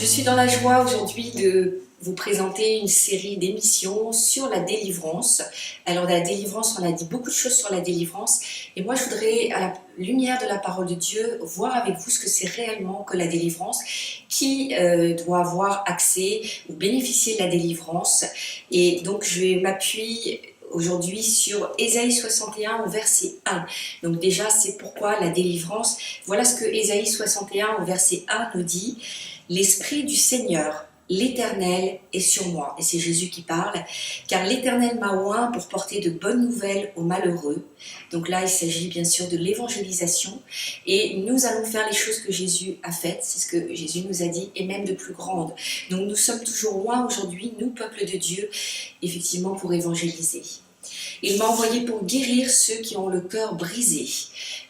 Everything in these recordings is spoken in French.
suis dans la joie aujourd'hui de vous présenter une série d'émissions sur la délivrance. Alors la délivrance, on a dit beaucoup de choses sur la délivrance et moi je voudrais, à la lumière de la parole de Dieu, voir avec vous ce que c'est réellement que la délivrance, qui doit avoir accès ou bénéficier de la délivrance. Et donc je m'appuie aujourd'hui sur Ésaïe 61 au verset 1. Donc déjà c'est pourquoi la délivrance. Voilà ce que Ésaïe 61 au verset 1 nous dit. L'Esprit du Seigneur, l'Éternel est sur moi. Et c'est Jésus qui parle. Car l'Éternel m'a oint pour porter de bonnes nouvelles aux malheureux. Donc là, il s'agit bien sûr de l'évangélisation. Et nous allons faire les choses que Jésus a faites. C'est ce que Jésus nous a dit, et même de plus grandes. Donc nous sommes toujours loin aujourd'hui, nous, peuple de Dieu, effectivement pour évangéliser. Il m'a envoyé pour guérir ceux qui ont le cœur brisé.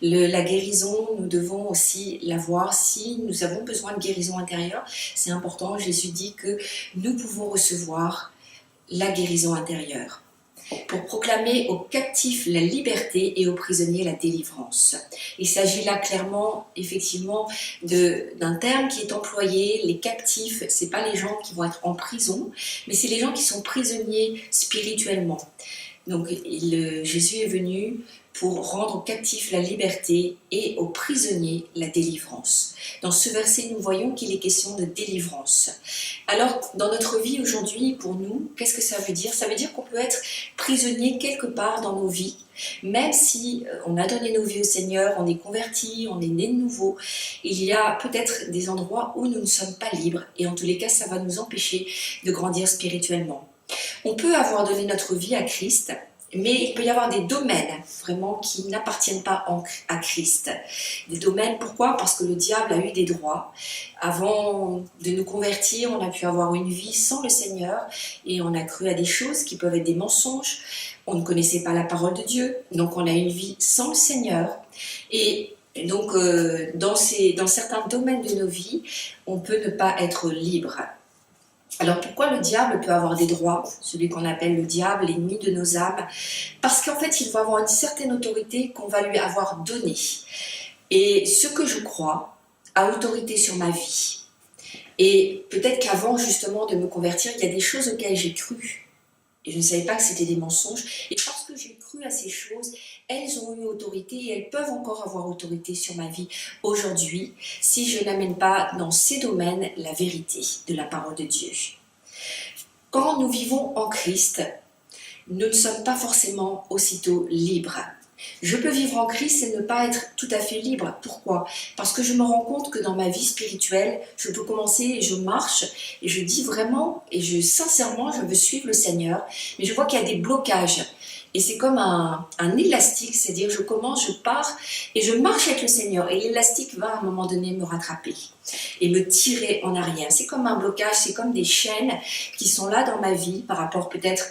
La guérison, nous devons aussi la voir. Si nous avons besoin de guérison intérieure, c'est important. Jésus dit que nous pouvons recevoir la guérison intérieure pour proclamer aux captifs la liberté et aux prisonniers la délivrance. Il s'agit là clairement, effectivement, d'un terme qui est employé. Les captifs, c'est pas les gens qui vont être en prison, mais c'est les gens qui sont prisonniers spirituellement. Donc Jésus est venu pour rendre aux captifs la liberté et aux prisonniers la délivrance. Dans ce verset, nous voyons qu'il est question de délivrance. Alors, dans notre vie aujourd'hui, pour nous, qu'est-ce que ça veut dire? Ça veut dire qu'on peut être prisonnier quelque part dans nos vies, même si on a donné nos vies au Seigneur, on est converti, on est né de nouveau. Il y a peut-être des endroits où nous ne sommes pas libres, et en tous les cas, ça va nous empêcher de grandir spirituellement. On peut avoir donné notre vie à Christ, mais il peut y avoir des domaines vraiment qui n'appartiennent pas à Christ. Des domaines, pourquoi? Parce que le diable a eu des droits. Avant de nous convertir, on a pu avoir une vie sans le Seigneur et on a cru à des choses qui peuvent être des mensonges. On ne connaissait pas la parole de Dieu, donc on a une vie sans le Seigneur. Et donc, dans certains domaines de nos vies, on peut ne pas être libre. Alors pourquoi le diable peut avoir des droits, celui qu'on appelle le diable, l'ennemi de nos âmes? Parce qu'en fait, il va avoir une certaine autorité qu'on va lui avoir donnée. Et ce que je crois a autorité sur ma vie. Et peut-être qu'avant justement de me convertir, il y a des choses auxquelles j'ai cru. Et je ne savais pas que c'était des mensonges. Et parce que j'ai cru à ces choses, elles ont eu autorité et elles peuvent encore avoir autorité sur ma vie aujourd'hui si je n'amène pas dans ces domaines la vérité de la parole de Dieu. Quand nous vivons en Christ, nous ne sommes pas forcément aussitôt libres. Je peux vivre en Christ et ne pas être tout à fait libre. Pourquoi? Parce que je me rends compte que dans ma vie spirituelle, je peux commencer et je marche et je dis vraiment et sincèrement, je veux suivre le Seigneur, mais je vois qu'il y a des blocages. Et c'est comme un élastique, c'est-à-dire je commence, je pars et je marche avec le Seigneur. Et l'élastique va à un moment donné me rattraper et me tirer en arrière. C'est comme un blocage, c'est comme des chaînes qui sont là dans ma vie par rapport peut-être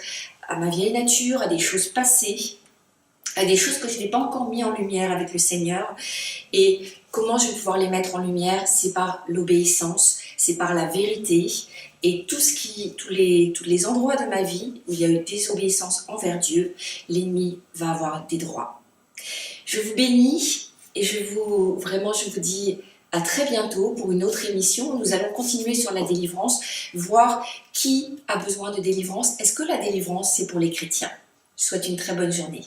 à ma vieille nature, à des choses passées, à des choses que je n'ai pas encore mis en lumière avec le Seigneur. Et comment je vais pouvoir les mettre en lumière? C'est par l'obéissance, c'est par la vérité. Et tous les endroits de ma vie où il y a eu désobéissance envers Dieu, l'ennemi va avoir des droits. Je vous bénis et je vous dis à très bientôt pour une autre émission. Nous allons continuer sur la délivrance, voir qui a besoin de délivrance. Est-ce que la délivrance, c'est pour les chrétiens? Je vous souhaite une très bonne journée.